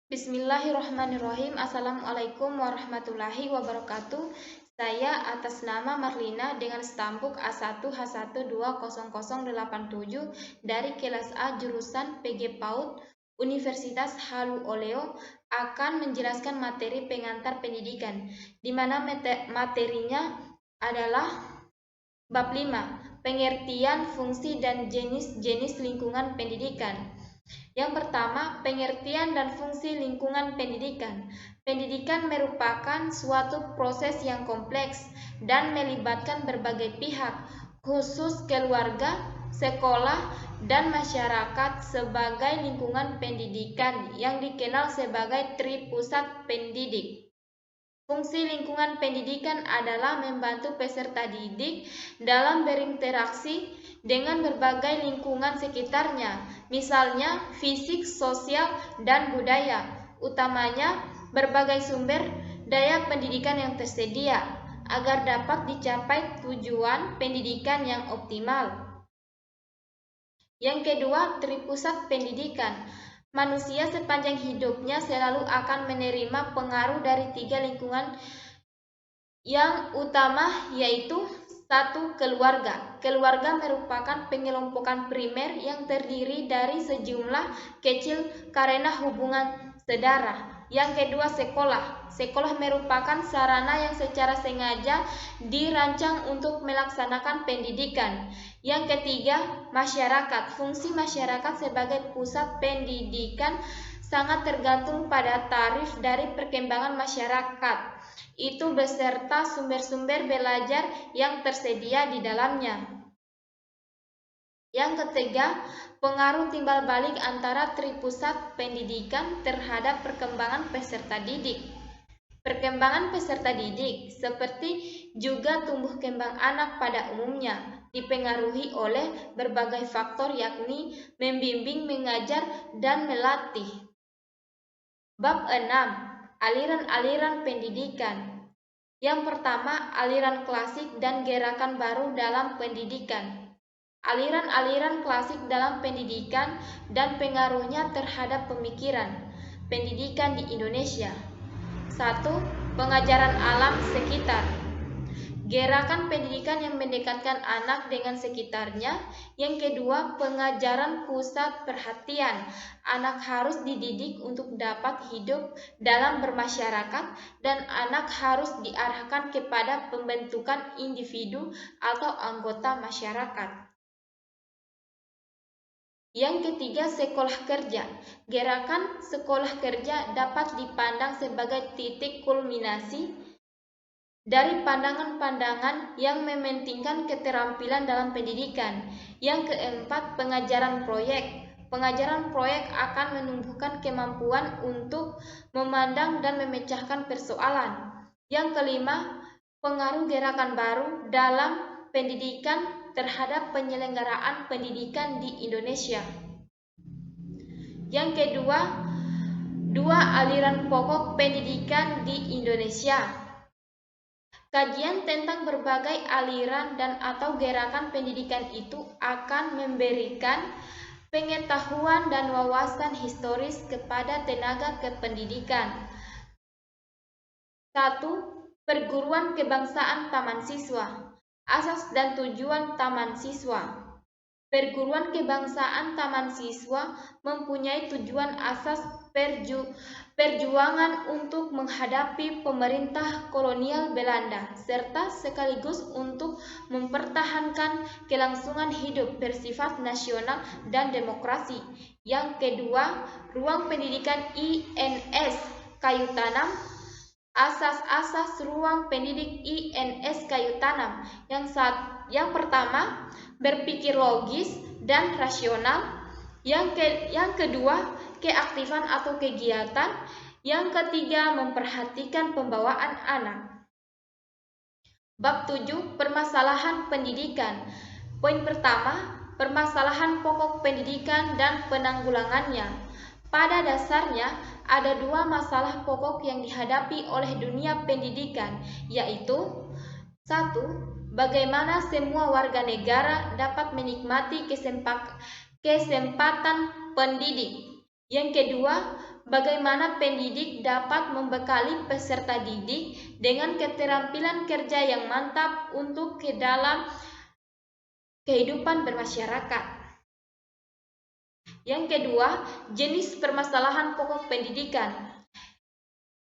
Bismillahirrahmanirrahim. Assalamualaikum warahmatullahi wabarakatuh. Saya atas nama Marlina dengan stambuk A1H120087 dari kelas A jurusan PG PAUD Universitas Halu Oleo akan menjelaskan materi pengantar pendidikan, di mana materinya adalah bab 5, pengertian, fungsi, dan jenis-jenis lingkungan pendidikan. Yang pertama, pengertian dan fungsi lingkungan pendidikan. Pendidikan merupakan suatu proses yang kompleks dan melibatkan berbagai pihak, khusus keluarga, sekolah, dan masyarakat sebagai lingkungan pendidikan yang dikenal sebagai tripusat pendidik. Fungsi lingkungan pendidikan adalah membantu peserta didik dalam berinteraksi dengan berbagai lingkungan sekitarnya, misalnya fisik, sosial, dan budaya, utamanya berbagai sumber daya pendidikan yang tersedia, agar dapat dicapai tujuan pendidikan yang optimal. Yang kedua, tripusat pendidikan. Manusia sepanjang hidupnya selalu akan menerima pengaruh dari 3 lingkungan yang utama, yaitu 1. Keluarga. Keluarga merupakan pengelompokan primer yang terdiri dari sejumlah kecil karena hubungan saudara. Yang kedua, sekolah. Sekolah merupakan sarana yang secara sengaja dirancang untuk melaksanakan pendidikan. Yang ketiga, masyarakat. Fungsi masyarakat sebagai pusat pendidikan sangat tergantung pada taraf dari perkembangan masyarakat itu beserta sumber-sumber belajar yang tersedia di dalamnya. Yang ketiga, pengaruh timbal balik antara tripusat pendidikan terhadap perkembangan peserta didik. Perkembangan peserta didik, seperti juga tumbuh kembang anak pada umumnya, dipengaruhi oleh berbagai faktor yakni membimbing, mengajar, dan melatih. Bab 6. Aliran-aliran pendidikan. Yang pertama, aliran klasik dan gerakan baru dalam pendidikan. Aliran-aliran klasik dalam pendidikan dan pengaruhnya terhadap pemikiran pendidikan di Indonesia. 1. Pengajaran alam sekitar. Gerakan pendidikan yang mendekatkan anak dengan sekitarnya. Yang kedua, pengajaran pusat perhatian. Anak harus dididik untuk dapat hidup dalam bermasyarakat dan anak harus diarahkan kepada pembentukan individu atau anggota masyarakat. Yang ketiga, sekolah kerja. Gerakan sekolah kerja dapat dipandang sebagai titik kulminasi dari pandangan-pandangan yang mementingkan keterampilan dalam pendidikan. Yang keempat, pengajaran proyek. Pengajaran proyek akan menumbuhkan kemampuan untuk memandang dan memecahkan persoalan. Yang kelima, pengaruh gerakan baru dalam pendidikan terhadap penyelenggaraan pendidikan di Indonesia. Yang kedua, 2 aliran pokok pendidikan di Indonesia. Kajian tentang berbagai aliran dan atau gerakan pendidikan itu akan memberikan pengetahuan dan wawasan historis kepada tenaga kependidikan. 1. Perguruan Kebangsaan Taman Siswa. Asas dan tujuan Taman Siswa. Perguruan Kebangsaan Taman Siswa mempunyai tujuan asas perjuangan untuk menghadapi pemerintah kolonial Belanda serta sekaligus untuk mempertahankan kelangsungan hidup bersifat nasional dan demokrasi. Yang kedua, ruang pendidikan INS Kayu Tanam. Asas-asas ruang pendidik INS Kayu Tanam. Yang pertama, berpikir logis dan rasional. Yang kedua, keaktifan atau kegiatan. Yang ketiga, memperhatikan pembawaan anak. Bab 7. Permasalahan pendidikan. Poin pertama, permasalahan pokok pendidikan dan penanggulangannya. Pada dasarnya, ada 2 masalah pokok yang dihadapi oleh dunia pendidikan, yaitu 1. Bagaimana semua warga negara dapat menikmati kesempatan pendidik. Yang kedua, bagaimana pendidik dapat membekali peserta didik dengan keterampilan kerja yang mantap untuk ke dalam kehidupan bermasyarakat. Yang kedua, jenis permasalahan pokok pendidikan,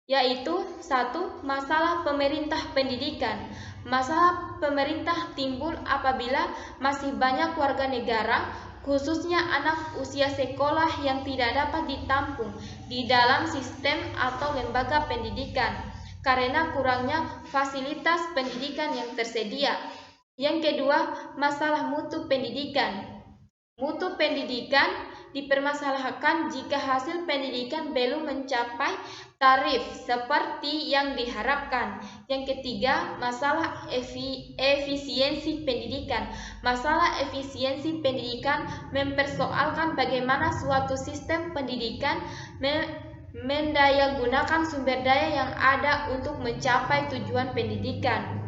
yaitu 1. Masalah pemerintah pendidikan. Masalah pemerintah timbul apabila masih banyak warga negara, khususnya anak usia sekolah yang tidak dapat ditampung di dalam sistem atau lembaga pendidikan karena kurangnya fasilitas pendidikan yang tersedia. Yang kedua, masalah mutu pendidikan. Mutu pendidikan dipermasalahkan jika hasil pendidikan belum mencapai tarif seperti yang diharapkan. Yang ketiga, masalah efisiensi pendidikan. Masalah efisiensi pendidikan mempersoalkan bagaimana suatu sistem pendidikan mendayagunakan sumber daya yang ada untuk mencapai tujuan pendidikan.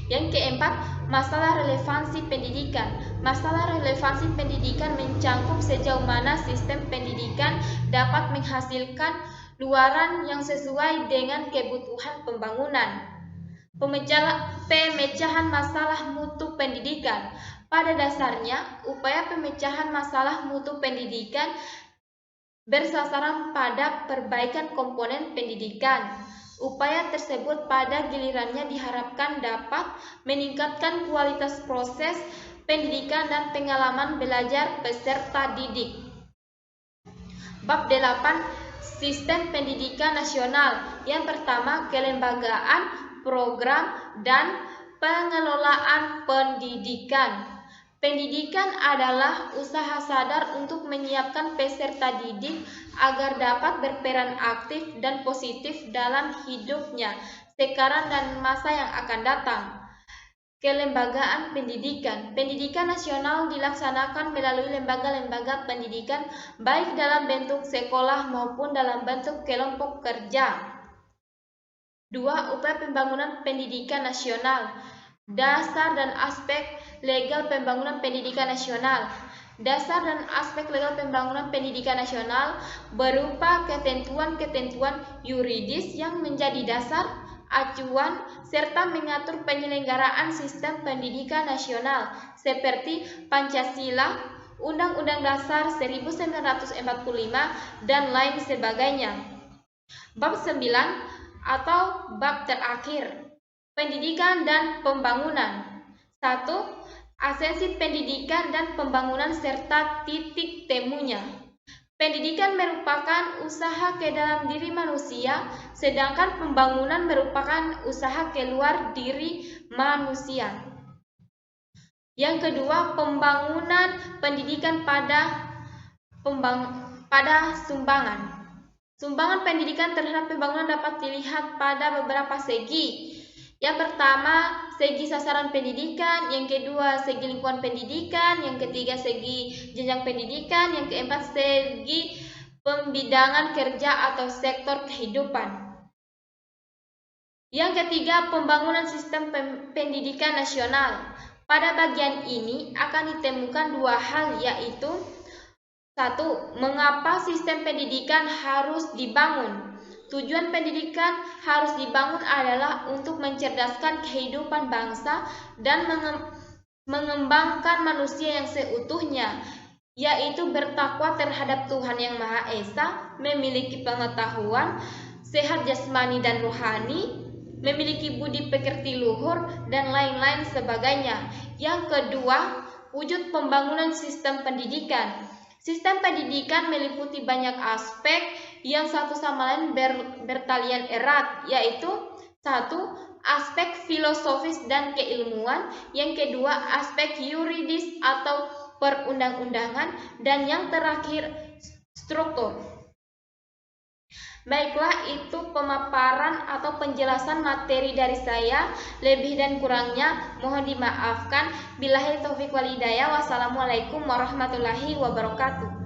Yang keempat, masalah relevansi pendidikan. Masalah relevansi pendidikan mencakup sejauh mana sistem pendidikan dapat menghasilkan luaran yang sesuai dengan kebutuhan pembangunan. Pemecahan masalah mutu pendidikan. Pada dasarnya, upaya pemecahan masalah mutu pendidikan bersasaran pada perbaikan komponen pendidikan. Upaya tersebut pada gilirannya diharapkan dapat meningkatkan kualitas proses pendidikan dan pengalaman belajar peserta didik. Bab 8. Sistem Pendidikan Nasional. Yang pertama, kelembagaan, program, dan pengelolaan pendidikan. Pendidikan adalah usaha sadar untuk menyiapkan peserta didik agar dapat berperan aktif dan positif dalam hidupnya sekarang dan masa yang akan datang. Kelembagaan pendidikan. Pendidikan nasional dilaksanakan melalui lembaga-lembaga pendidikan baik dalam bentuk sekolah maupun dalam bentuk kelompok kerja. 2. Upaya pembangunan pendidikan nasional. Dasar dan aspek legal pembangunan pendidikan nasional. Dasar dan aspek legal pembangunan pendidikan nasional berupa ketentuan-ketentuan yuridis yang menjadi dasar, acuan, serta mengatur penyelenggaraan sistem pendidikan nasional seperti Pancasila, Undang-Undang Dasar 1945, dan lain sebagainya. Bab 9 atau bab terakhir, pendidikan dan pembangunan. 1. Esensi pendidikan dan pembangunan serta titik temunya. Pendidikan merupakan usaha ke dalam diri manusia, sedangkan pembangunan merupakan usaha keluar diri manusia. Yang kedua, pembangunan pendidikan pada sumbangan. Sumbangan pendidikan terhadap pembangunan dapat dilihat pada beberapa segi. Yang pertama, segi sasaran pendidikan. Yang kedua, segi lingkungan pendidikan. Yang ketiga, segi jenjang pendidikan. Yang keempat, segi pembidangan kerja atau sektor kehidupan. Yang ketiga, pembangunan sistem pendidikan nasional. Pada bagian ini akan ditemukan dua hal, yaitu 1. Mengapa sistem pendidikan harus dibangun? Tujuan pendidikan harus dibangun adalah untuk mencerdaskan kehidupan bangsa dan mengembangkan manusia yang seutuhnya, yaitu bertakwa terhadap Tuhan Yang Maha Esa, memiliki pengetahuan, sehat jasmani dan rohani, memiliki budi pekerti luhur, dan lain-lain sebagainya. Yang kedua, wujud pembangunan sistem pendidikan. Sistem pendidikan meliputi banyak aspek yang satu sama lain bertalian erat, yaitu 1. Aspek filosofis dan keilmuan. Yang kedua, aspek yuridis atau perundang-undangan. Dan yang terakhir, struktur. Baiklah, itu pemaparan atau penjelasan materi dari saya. Lebih dan kurangnya mohon dimaafkan. Billahi taufiq wal hidayah. Wassalamualaikum warahmatullahi wabarakatuh.